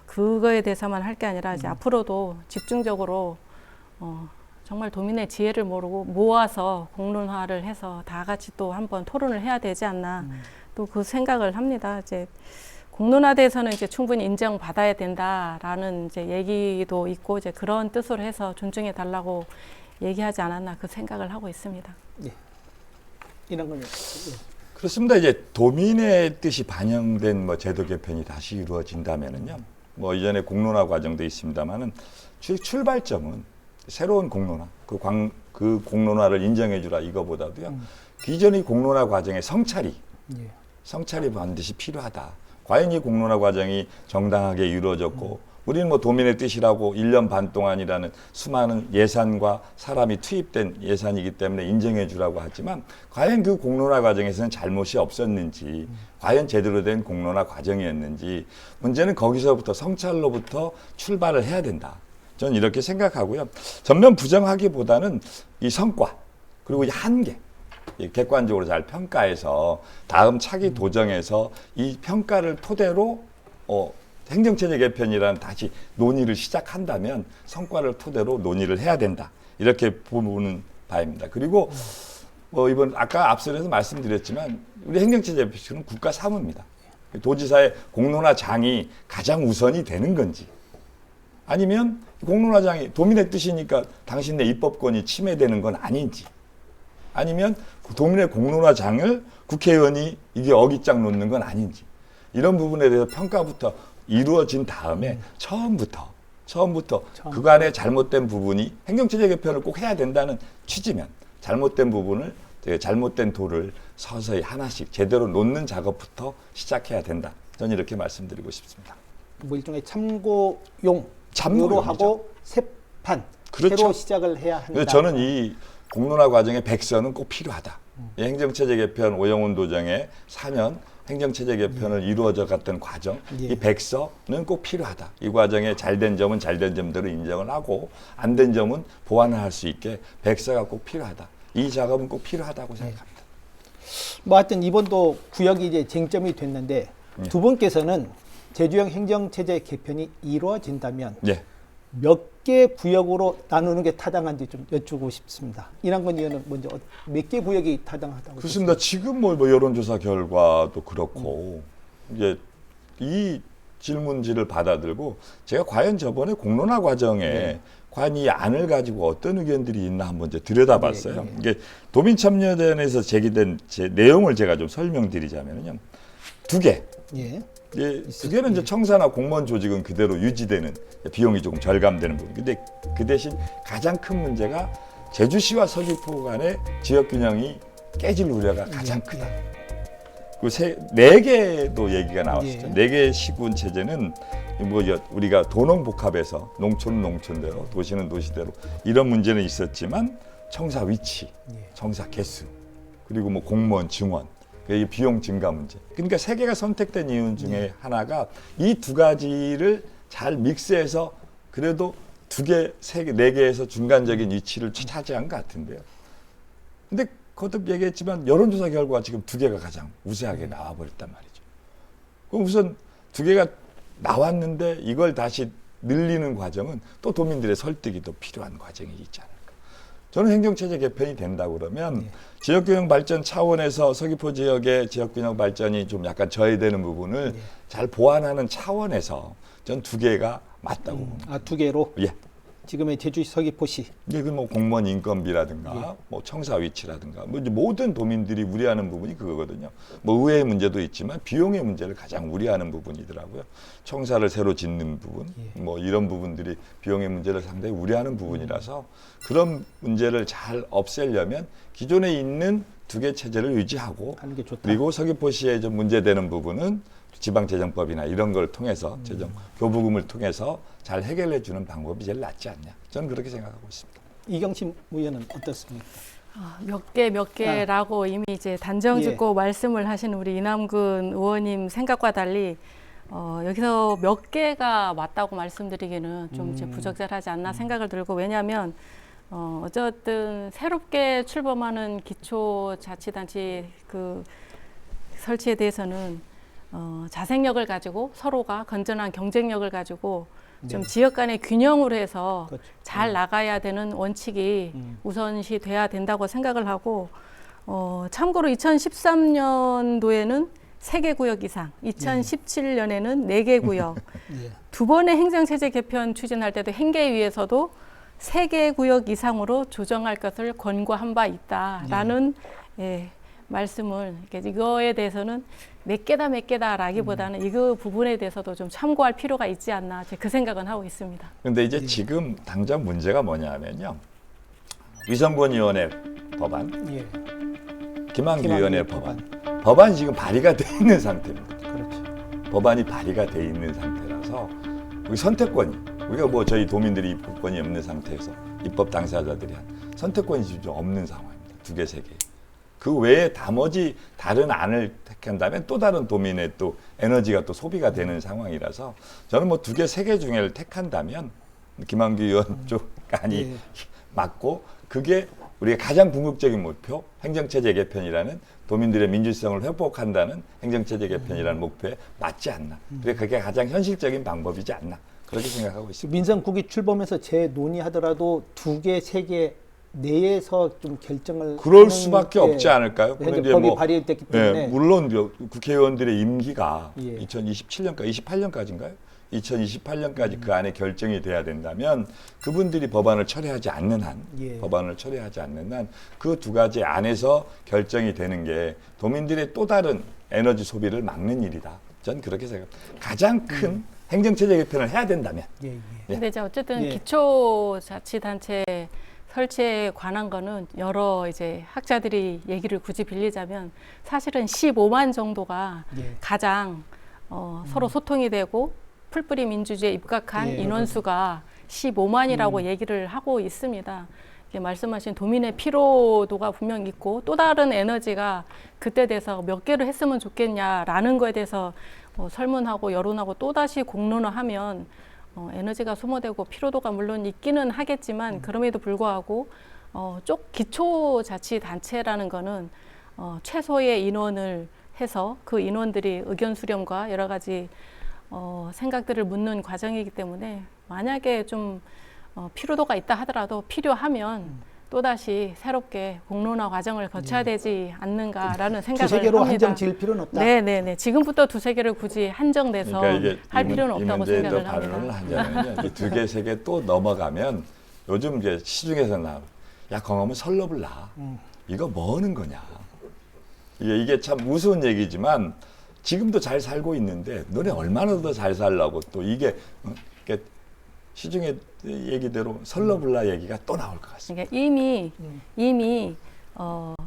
그거에 대해서만 할 게 아니라 이제 앞으로도 집중적으로 정말 도민의 지혜를 모아서 공론화를 해서 다 같이 또 한번 토론을 해야 되지 않나 또 그 생각을 합니다. 이제 공론화대에서는 이제 충분히 인정받아야 된다라는 이제 얘기도 있고 이제 그런 뜻으로 해서 존중해 달라고 얘기하지 않았나 그 생각을 하고 있습니다. 네. 이런 건 그렇습니다. 이제 도민의 뜻이 반영된 뭐 제도 개편이 다시 이루어진다면은요. 뭐 이전에 공론화 과정도 있습니다만은 출발점은 새로운 공론화, 그 공론화를 인정해주라 이거보다도요. 기존의 공론화 과정의 성찰이 반드시 필요하다. 과연 이 공론화 과정이 정당하게 이루어졌고 우리는 뭐 도민의 뜻이라고 1년 반 동안이라는 수많은 예산과 사람이 투입된 예산이기 때문에 인정해 주라고 하지만 과연 그 공론화 과정에서는 잘못이 없었는지 과연 제대로 된 공론화 과정이었는지 문제는 거기서부터 성찰로부터 출발을 해야 된다. 저는 이렇게 생각하고요. 전면 부정하기보다는 이 성과 그리고 이 한계 객관적으로 잘 평가해서 다음 차기 도정에서 이 평가를 토대로 행정체제 개편이라는 다시 논의를 시작한다면 성과를 토대로 논의를 해야 된다. 이렇게 보는 바입니다. 그리고 이번 아까 앞서서 말씀드렸지만 우리 행정체제 개편은 국가 사무입니다. 도지사의 공론화장이 가장 우선이 되는 건지 아니면 공론화장이 도민의 뜻이니까 당신의 입법권이 침해되는 건 아닌지, 아니면 도민의 공론화장을 국회의원이 이게 어깃장 놓는 건 아닌지, 이런 부분에 대해서 평가부터 이루어진 다음에 처음부터 그간의 잘못된 부분이 행정체제 개편을 꼭 해야 된다는 취지면 잘못된 부분을, 잘못된 도를 서서히 하나씩 제대로 놓는 작업부터 시작해야 된다. 저는 이렇게 말씀드리고 싶습니다. 뭐 일종의 참고용으로 참고용이죠. 하고 새판 그렇죠. 새로 시작을 해야 한다. 그래서 저는 이 공론화 과정의 백서는 꼭 필요하다. 이 행정체제 개편 오영훈 도정의 4년 행정체제 개편을 이루어져 갔던 과정, 예. 이 백서는 꼭 필요하다. 이 과정에 잘된 점은 잘된 점대로 인정을 하고 안 된 점은 보완을 할 수 있게 백서가 꼭 필요하다. 이 작업은 꼭 필요하다고 생각합니다. 뭐 하여튼 이번도 구역이 이제 쟁점이 됐는데 두 분께서는 제주형 행정체제 개편이 이루어진다면 예. 몇 개 구역으로 나누는 게 타당한지 좀 여쭈고 싶습니다. 이남건 의원은 먼저 몇 개 구역이 타당하다고 그렇습니다. 지금 뭐 여론조사 결과도 그렇고 이제 이 질문지를 받아들고 제가 과연 저번에 공론화 과정에 과연 이 안을 가지고 어떤 의견들이 있나 한번 이제 들여다봤어요. 이게 도민참여단에서 제기된 제 내용을 제가 좀 설명드리자면요, 두 개. 예. 예, 두 개는 이제 청사나 공무원 조직은 그대로 유지되는, 비용이 조금 절감되는 부분. 근데 그 대신 가장 큰 문제가 제주시와 서귀포 간의 지역 균형이 깨질 우려가 가장 크다. 그 네 개도 얘기가 나왔었죠. 네 개 시군 체제는 뭐 우리가 도농복합해서 농촌은 농촌대로, 도시는 도시대로 이런 문제는 있었지만 청사 위치, 청사 개수, 그리고 뭐 공무원 증원, 이 비용 증가 문제. 그러니까 세 개가 선택된 이유 중에 하나가 이 두 가지를 잘 믹스해서 그래도 두 개, 세 개, 네 개에서 중간적인 위치를 차지한 것 같은데요. 근데 거듭 얘기했지만 여론조사 결과가 지금 두 개가 가장 우세하게 나와버렸단 말이죠. 그럼 우선 두 개가 나왔는데 이걸 다시 늘리는 과정은 또 도민들의 설득이 더 필요한 과정이 있지 않을까. 저는 행정체제 개편이 된다 그러면 지역균형 발전 차원에서 서귀포 지역의 지역균형 발전이 좀 약간 저해되는 부분을 잘 보완하는 차원에서 전 두 개가 맞다고 봅니다. 두 개로? 예. 지금의 제주 서귀포시. 이게 뭐 공무원 인건비라든가 뭐 청사 위치라든가 뭐 이제 모든 도민들이 우려하는 부분이 그거거든요. 뭐 의회의 문제도 있지만 비용의 문제를 가장 우려하는 부분이더라고요. 청사를 새로 짓는 부분, 뭐 이런 부분들이 비용의 문제를 상당히 우려하는 부분이라서 그런 문제를 잘 없애려면 기존에 있는 두 개 체제를 유지하고 하는 게 좋다. 그리고 서귀포시에 좀 문제되는 부분은 지방재정법이나 이런 걸 통해서 재정 교부금을 통해서 잘 해결해 주는 방법이 제일 낫지 않냐. 저는 그렇게 생각하고 있습니다. 이경심 의원은 어떻습니까? 몇 개라고 이미 이제 단정 짓고 말씀을 하신 우리 이남근 의원님 생각과 달리 여기서 몇 개가 맞다고 말씀드리기는 좀 이제 부적절하지 않나 생각을 들고, 왜냐하면 어쨌든 새롭게 출범하는 기초자치단체 그 설치에 대해서는 자생력을 가지고 서로가 건전한 경쟁력을 가지고 좀 지역 간의 균형으로 해서 그렇죠. 잘 나가야 되는 원칙이 우선시 돼야 된다고 생각을 하고, 참고로 2013년도에는 3개 구역 이상, 2017년에는 4개 구역, 두 번의 행정체제 개편 추진할 때도 행계위에서도 3개 구역 이상으로 조정할 것을 권고한 바 있다라는 말씀을, 이거에 대해서는 몇 개다라기보다는 이거 부분에 대해서도 좀 참고할 필요가 있지 않나, 그 생각은 하고 있습니다. 그런데 이제 지금 당장 문제가 뭐냐면요, 위성권위원회 법안, 김한규위원회 법안이 지금 발의가 돼 있는 상태입니다. 그렇죠. 법안이 발의가 돼 있는 상태라서 우리 선택권이, 우리가 뭐 저희 도민들이 입법권이 없는 상태에서 입법 당사자들이 한 선택권이 지금 좀 없는 상황입니다. 2개, 3개. 그 외에 나머지 다른 안을 택한다면 또 다른 도민의 또 에너지가 또 소비가 되는 상황이라서 저는 뭐 2개, 3개 중에를 택한다면 김한규 의원 쪽 안이 맞고, 그게 우리가 가장 궁극적인 목표, 행정체제 개편이라는 도민들의 민주성을 회복한다는 행정체제 개편이라는 목표에 맞지 않나. 그게 가장 현실적인 방법이지 않나. 그렇게 생각하고 있습니다. 민선국이 출범해서 재논의하더라도 2개, 3개 내에서 좀 결정을 그럴 수밖에 없지 않을까요? 현재 법이 발의됐기 때문에 물론 국회의원들의 임기가 예. 2027년까지, 28년까지인가요? 2028년까지 그 안에 결정이 돼야 된다면 그분들이 법안을 철회하지 않는 한, 예. 법안을 철회하지 않는 한 그 두 가지 안에서 결정이 되는 게 도민들의 또 다른 에너지 소비를 막는 일이다. 전 그렇게 생각합니다. 가장 큰 행정체제 개편을 해야 된다면. 예, 예. 근데 이제 어쨌든 예. 기초자치단체 설치에 관한 거는 여러 이제 학자들이 얘기를 굳이 빌리자면 사실은 15만 정도가 예. 가장 서로 소통이 되고 풀뿌리 민주주의에 입각한 예. 인원수가 15만이라고 얘기를 하고 있습니다. 이게 말씀하신 도민의 피로도가 분명 있고 또 다른 에너지가 그때 돼서 몇 개를 했으면 좋겠냐라는 거에 대해서 설문하고 여론하고 또다시 공론화하면 에너지가 소모되고 피로도가 물론 있기는 하겠지만 그럼에도 불구하고 기초자치단체라는 거는 최소의 인원을 해서 그 인원들이 의견 수렴과 여러 가지 생각들을 묻는 과정이기 때문에 만약에 좀 피로도가 있다 하더라도 필요하면 또다시 새롭게 공론화 과정을 거쳐야 되지 않는가라는 생각을 두세 개로 합니다. 한정 지을 필요는 없다. 네네네. 지금부터 두세 개를 굳이 한정돼서 그러니까 이게 할 필요는 없다고 생각을 반론을 합니다. 하자면요. 두 개, 세 개 또 넘어가면 요즘 이제 시중에서 야, 거하면 설럽을 놔. 이거 뭐 하는 거냐. 이게 참 우스운 얘기지만 지금도 잘 살고 있는데 너네 얼마나 더 잘 살라고 또 이게 시중의 얘기대로 설러블라 얘기가 또 나올 것 같습니다. 그러니까 이미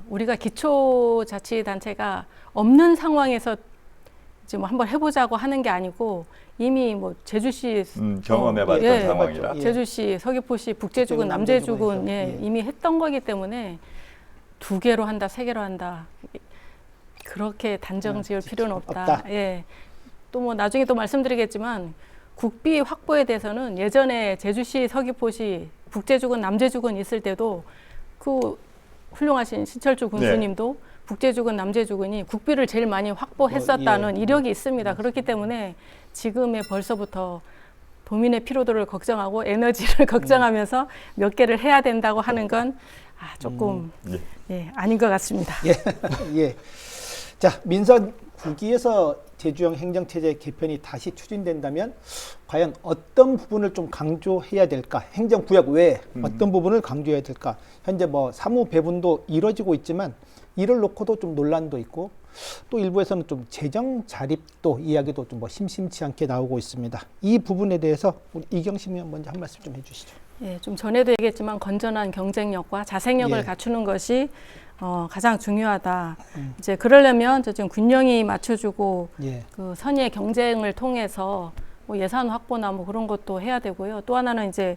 우리가 기초자치단체가 없는 상황에서 이제 뭐 한번 해보자고 하는 게 아니고 이미 뭐 제주시 경험해봤던 예, 상황이라. 예. 제주시, 서귀포시, 북제주군, 남제주군 예, 이미 했던 거기 때문에 2개로 한다, 3개로 한다 그렇게 단정 지을 필요는 없다. 예. 또 뭐 나중에 또 말씀드리겠지만 국비 확보에 대해서는 예전에 제주시, 서귀포시, 북제주군, 남제주군 있을 때도 그 훌륭하신 신철주 군수님도 북제주군, 남제주군이 국비를 제일 많이 확보했었다는 이력이 있습니다. 그렇기 때문에 지금에 벌써부터 도민의 피로도를 걱정하고 에너지를 걱정하면서 몇 개를 해야 된다고 하는 건 조금 아닌 것 같습니다. 예. 예. 자, 민선 9기에서 제주형 행정체제 개편이 다시 추진된다면 과연 어떤 부분을 좀 강조해야 될까? 행정구역 외에 어떤 부분을 강조해야 될까? 현재 뭐 사무 배분도 이루어지고 있지만 이를 놓고도 좀 논란도 있고 또 일부에서는 좀 재정 자립도 이야기도 좀 뭐 심심치 않게 나오고 있습니다. 이 부분에 대해서 우리 이경심 의원 먼저 한 말씀 좀 해주시죠. 예, 좀 전에도 얘기했지만 건전한 경쟁력과 자생력을 갖추는 것이 가장 중요하다. 이제 그러려면 지금 군령이 맞춰주고 그 선의의 경쟁을 통해서 뭐 예산 확보나 뭐 그런 것도 해야 되고요. 또 하나는 이제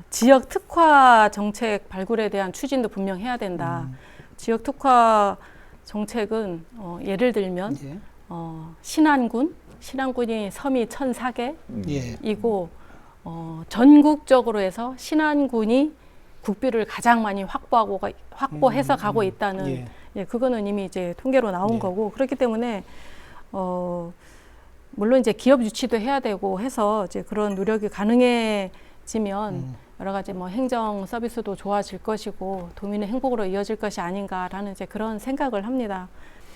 지역 특화 정책 발굴에 대한 추진도 분명 해야 된다. 지역 특화 정책은 예를 들면 신안군이 섬이 1,004개이고 전국적으로 해서 신안군이 국비를 가장 많이 확보해서 가고 있다는 그거는 이미 이제 통계로 나온 거고 그렇기 때문에 물론 이제 기업 유치도 해야 되고 해서 이제 그런 노력이 가능해지면 여러 가지 뭐 행정 서비스도 좋아질 것이고 도민의 행복으로 이어질 것이 아닌가라는 이제 그런 생각을 합니다.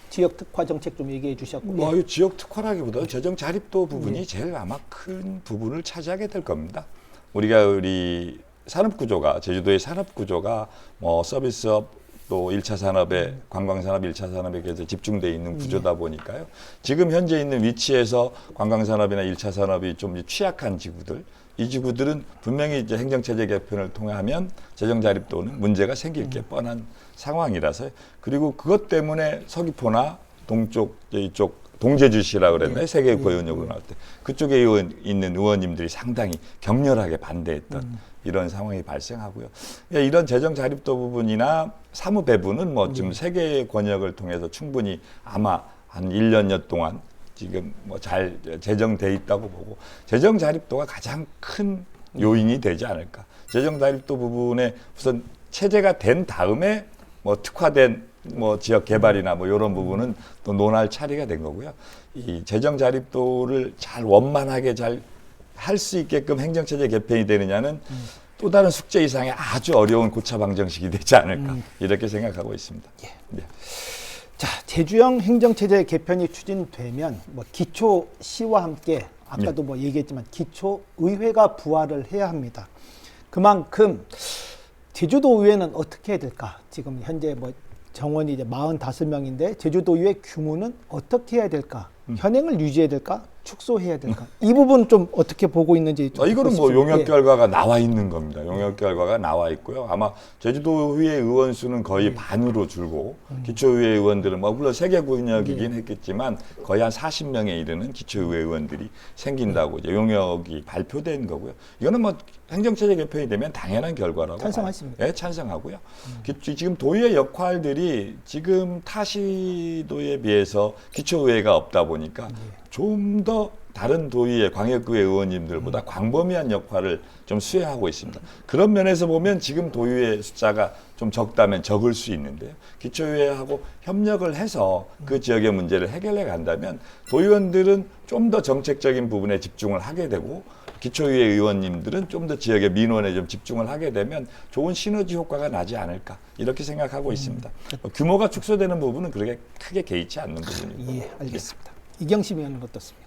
지역 특화 정책 좀 얘기해 주셨고. 뭐 지역 특화라기보다 재정 자립도 부분이 제일 아마 큰 부분을 차지하게 될 겁니다. 우리 산업구조가 제주도의 산업구조가 뭐 서비스업 또 1차 산업에 관광산업 1차 산업에 계속 집중되어 있는 구조다 보니까요. 지금 현재 있는 위치에서 관광산업이나 1차 산업이 좀 취약한 지구들 이 지구들은 분명히 이제 행정체제 개편을 통하면 재정 자립도는 문제가 생길 게 뻔한 상황이라서요. 그리고 그것 때문에 서귀포나 동쪽 이쪽 동제주시라고 그랬나요? 세계 고연역으로 나올 때 그쪽에 있는 의원님들이 상당히 격렬하게 반대했던 이런 상황이 발생하고요. 이런 재정 자립도 부분이나 사무 배분은 뭐 지금 세계 권역을 통해서 충분히 아마 한 1년여 동안 지금 뭐 잘 재정돼 있다고 보고 재정 자립도가 가장 큰 요인이 되지 않을까. 재정 자립도 부분에 우선 체제가 된 다음에 뭐 특화된 뭐 지역 개발이나 뭐 이런 부분은 또 논할 차례가 된 거고요. 이 재정 자립도를 잘 원만하게 잘 할 수 있게끔 행정체제 개편이 되느냐는 또 다른 숙제 이상의 아주 어려운 고차 방정식이 되지 않을까 이렇게 생각하고 있습니다. 네. 자, 제주형 행정체제 개편이 추진되면 뭐 기초시와 함께 아까도 뭐 얘기했지만 기초의회가 부활을 해야 합니다. 그만큼 제주도의회는 어떻게 해야 될까? 지금 현재 뭐 정원이 이제 45명인데 제주도의회 규모는 어떻게 해야 될까? 현행을 유지해야 될까? 축소해야 될까? 이 부분 좀 어떻게 보고 있는지 좀 이거는 뭐 보시죠. 용역 예. 결과가 나와 있는 겁니다. 용역 결과가 나와 있고요. 아마 제주도의회 의원 수는 거의 반으로 줄고 기초의회 의원들은 뭐 물론 세개 구역이긴 했겠지만 거의 한 40명에 이르는 기초의회 의원들이 생긴다고 이제 용역이 발표된 거고요. 이거는 뭐 행정체제 개편이 되면 당연한 결과라고 찬성하십니까? 네, 찬성하고요. 지금 도의회 역할들이 지금 타시도에 비해서 기초의회가 없다 보니까 좀 더 다른 도의회 광역의회 의원님들보다 광범위한 역할을 좀 수행하고 있습니다. 그런 면에서 보면 지금 도의회 숫자가 좀 적다면 적을 수 있는데요. 기초의회하고 협력을 해서 그 지역의 문제를 해결해 간다면 도의원들은 좀 더 정책적인 부분에 집중을 하게 되고 기초의회 의원님들은 좀 더 지역의 민원에 좀 집중을 하게 되면 좋은 시너지 효과가 나지 않을까 이렇게 생각하고 있습니다. 규모가 축소되는 부분은 그렇게 크게 개의치 않는 부분입니다. 예, 알겠습니다. 이경심 의원은 어떻습니까?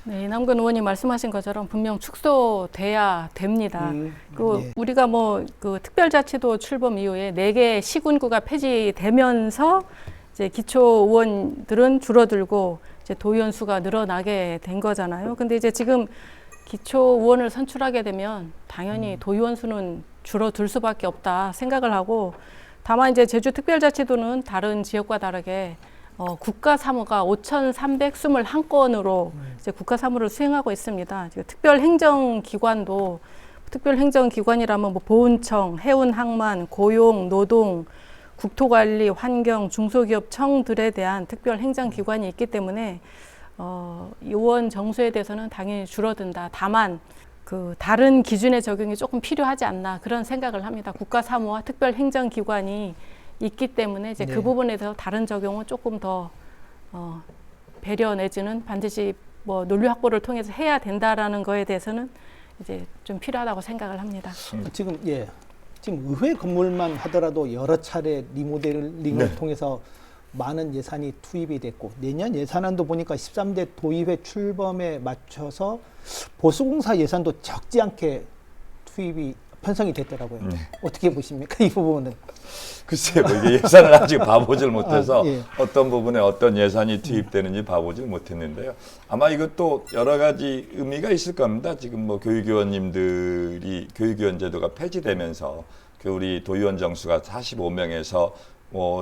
네, 이남근 의원님 말씀하신 것처럼 분명 축소돼야 됩니다. 예. 우리가 뭐 그 특별자치도 출범 이후에 4개 시군구가 폐지되면서 이제 기초 의원들은 줄어들고 이제 도의원 수가 늘어나게 된 거잖아요. 근데 이제 지금 기초 의원을 선출하게 되면 당연히 도의원 수는 줄어들 수밖에 없다 생각을 하고, 다만 이제 제주 특별자치도는 다른 지역과 다르게 국가 사무가 5,321건으로 이제 국가 사무를 수행하고 있습니다. 특별행정기관도 특별행정기관이라면 뭐 보훈청, 해운항만, 고용, 노동, 국토관리, 환경, 중소기업청들에 대한 특별행정기관이 있기 때문에 의원 정수에 대해서는 당연히 줄어든다. 다만 그 다른 기준의 적용이 조금 필요하지 않나 그런 생각을 합니다. 국가 사무와 특별행정기관이 있기 때문에 이제 그 부분에 대해서 다른 적용은 조금 더 배려 내지는 반드시 뭐 논리 확보를 통해서 해야 된다라는 거에 대해서는 이제 좀 필요하다고 생각을 합니다. 지금 의회 건물만 하더라도 여러 차례 리모델링을 통해서 많은 예산이 투입이 됐고, 내년 예산안도 보니까 13대 도의회 출범에 맞춰서 보수공사 예산도 적지 않게 투입이 편성이 됐더라고요. 어떻게 보십니까, 이 부분은? 글쎄요, 뭐 이게 예산을 아직 봐보질 못해서 예. 어떤 부분에 어떤 예산이 투입되는지 봐보질 못했는데요. 아마 이것도 여러 가지 의미가 있을 겁니다. 지금 뭐 교육위원님들이 교육위원 제도가 폐지되면서 우리 도의원 정수가 45명에서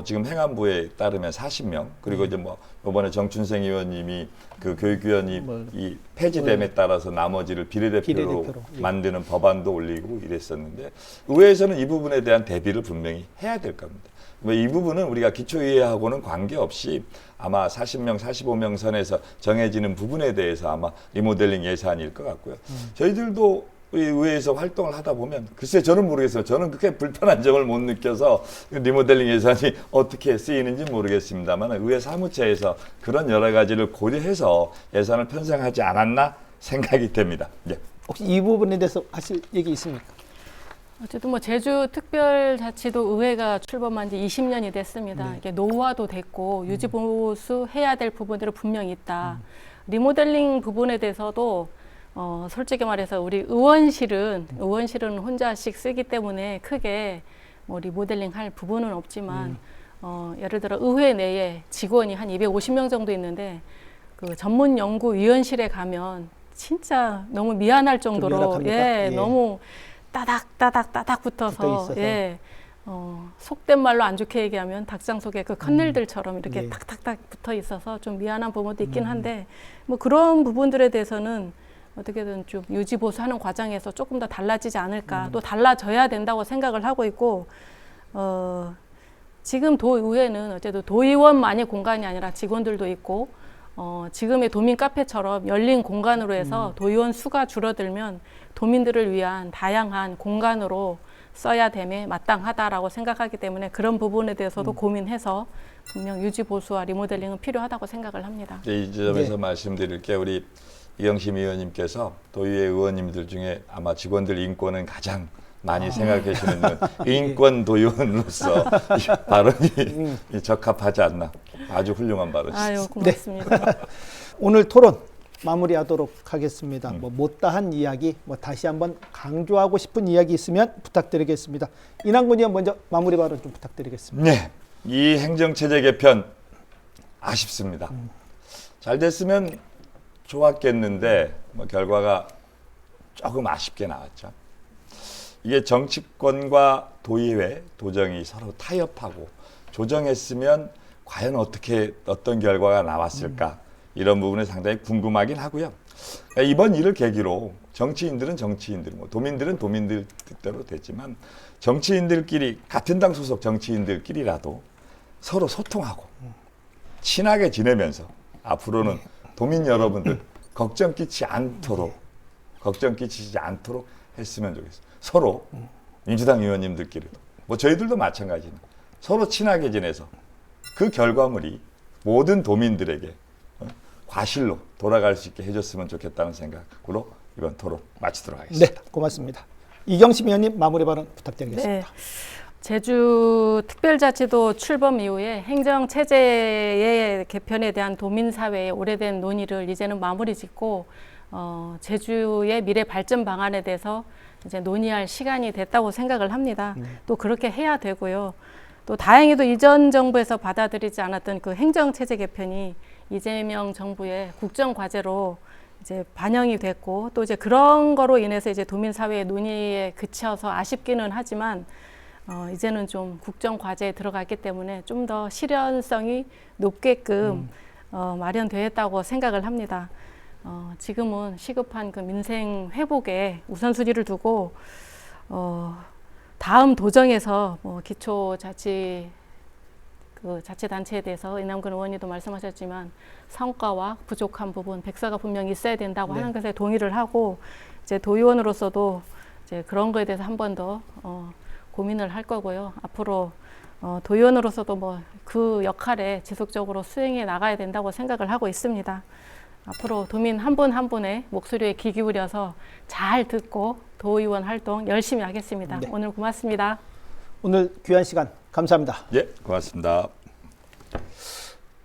지금 행안부에 따르면 40명, 그리고 이제 뭐 이번에 정춘생 의원님이 그 교육위원이 이 폐지됨에 따라서 나머지를 비례대표로 만드는 법안도 올리고 이랬었는데, 의회에서는 이 부분에 대한 대비를 분명히 해야 될 겁니다. 이 부분은 우리가 기초의회하고는 관계없이 아마 40명, 45명 선에서 정해지는 부분에 대해서 아마 리모델링 예산일 것 같고요. 저희들도 우리 의회에서 활동을 하다 보면 글쎄 저는 모르겠어요. 저는 그렇게 불편한 점을 못 느껴서 리모델링 예산이 어떻게 쓰이는지 모르겠습니다만 의회 사무처에서 그런 여러 가지를 고려해서 예산을 편성하지 않았나 생각이 됩니다. 예. 혹시 이 부분에 대해서 하실 얘기 있습니까? 어쨌든 뭐 제주 특별자치도 의회가 출범한 지 20년이 됐습니다. 이게 노후화도 됐고 유지보수 해야 될 부분들은 분명히 있다. 리모델링 부분에 대해서도 솔직히 말해서 우리 의원실은 혼자씩 쓰기 때문에 크게 뭐 리모델링 할 부분은 없지만 예를 들어 의회 내에 직원이 한 250명 정도 있는데 그 전문 연구위원실에 가면 진짜 너무 미안할 정도로 너무 따닥 붙어서 속된 말로 안 좋게 얘기하면 닭장 속에 그 커넬들처럼 이렇게 탁탁탁 붙어 있어서 좀 미안한 부분도 있긴 한데, 뭐 그런 부분들에 대해서는 어떻게든 좀 유지보수하는 과정에서 조금 더 달라지지 않을까, 또 달라져야 된다고 생각을 하고 있고, 지금 도의회는 어쨌든 도의원만의 공간이 아니라 직원들도 있고, 지금의 도민 카페처럼 열린 공간으로 해서 도의원 수가 줄어들면 도민들을 위한 다양한 공간으로 써야 됨에 마땅하다라고 생각하기 때문에 그런 부분에 대해서도 고민해서 분명 유지보수와 리모델링은 필요하다고 생각을 합니다. 이 지점에서 말씀드릴 게 우리 이경심 의원님께서 도의회 의원님들 중에 아마 직원들 인권은 가장 많이 생각해 계시는 인권 도의원으로서 발언이 적합하지 않나. 아주 훌륭한 발언이셨습니다. 고맙습니다. 오늘 토론 마무리하도록 하겠습니다. 뭐 못다한 이야기, 뭐 다시 한번 강조하고 싶은 이야기 있으면 부탁드리겠습니다. 이남근 의원 먼저 마무리 발언 좀 부탁드리겠습니다. 네, 이 행정체제 개편 아쉽습니다. 잘 됐으면 좋았겠는데 뭐 결과가 조금 아쉽게 나왔죠. 이게 정치권과 도의회, 도정이 서로 타협하고 조정했으면 과연 어떤 결과가 나왔을까 이런 부분이 상당히 궁금하긴 하고요. 이번 일을 계기로 정치인들은 정치인들, 뭐 도민들은 도민들 뜻대로 됐지만 정치인들끼리 같은 당 소속 정치인들끼리라도 서로 소통하고 친하게 지내면서 앞으로는 도민 여러분들 걱정 끼치지 않도록 했으면 좋겠어요. 서로 민주당 의원님들끼리도 뭐 저희들도 마찬가지입니다. 서로 친하게 지내서 그 결과물이 모든 도민들에게 과실로 돌아갈 수 있게 해줬으면 좋겠다는 생각으로 이번 토론 마치도록 하겠습니다. 네, 고맙습니다. 이경심 의원님 마무리 발언 부탁드리겠습니다. 네. 제주 특별자치도 출범 이후에 행정체제의 개편에 대한 도민사회의 오래된 논의를 이제는 마무리 짓고 제주의 미래 발전 방안에 대해서 이제 논의할 시간이 됐다고 생각을 합니다. 또 그렇게 해야 되고요. 또 다행히도 이전 정부에서 받아들이지 않았던 그 행정체제 개편이 이재명 정부의 국정과제로 이제 반영이 됐고 또 이제 그런 거로 인해서 이제 도민사회의 논의에 그쳐서 아쉽기는 하지만 이제는 좀 국정과제에 들어갔기 때문에 좀 더 실현성이 높게끔 마련되었다고 생각을 합니다. 지금은 시급한 그 민생 회복에 우선순위를 두고 다음 도정에서 뭐 기초자치 그 자치단체에 대해서 이남근 의원님도 말씀하셨지만 성과와 부족한 부분, 백서가 분명히 있어야 된다고 하는 것에 동의를 하고 이제 도의원으로서도 이제 그런 거에 대해서 한 번 더 고민을 할 거고요. 앞으로 도의원으로서도 뭐 그 역할에 지속적으로 수행해 나가야 된다고 생각을 하고 있습니다. 앞으로 도민 한 분 한 분의 목소리에 귀 기울여서 잘 듣고 도의원 활동 열심히 하겠습니다. 네. 오늘 고맙습니다. 오늘 귀한 시간 감사합니다. 예, 고맙습니다.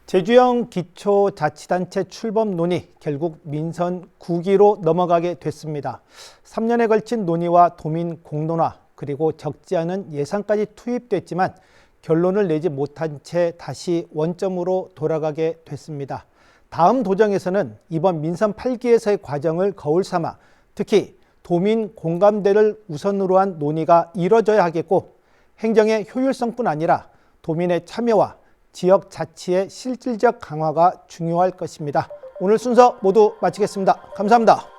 제주형 기초자치단체 출범 논의 결국 민선 9기로 넘어가게 됐습니다. 3년에 걸친 논의와 도민 공론화 그리고 적지 않은 예산까지 투입됐지만 결론을 내지 못한 채 다시 원점으로 돌아가게 됐습니다. 다음 도정에서는 이번 민선 8기에서의 과정을 거울 삼아 특히 도민 공감대를 우선으로 한 논의가 이뤄져야 하겠고 행정의 효율성뿐 아니라 도민의 참여와 지역 자치의 실질적 강화가 중요할 것입니다. 오늘 순서 모두 마치겠습니다. 감사합니다.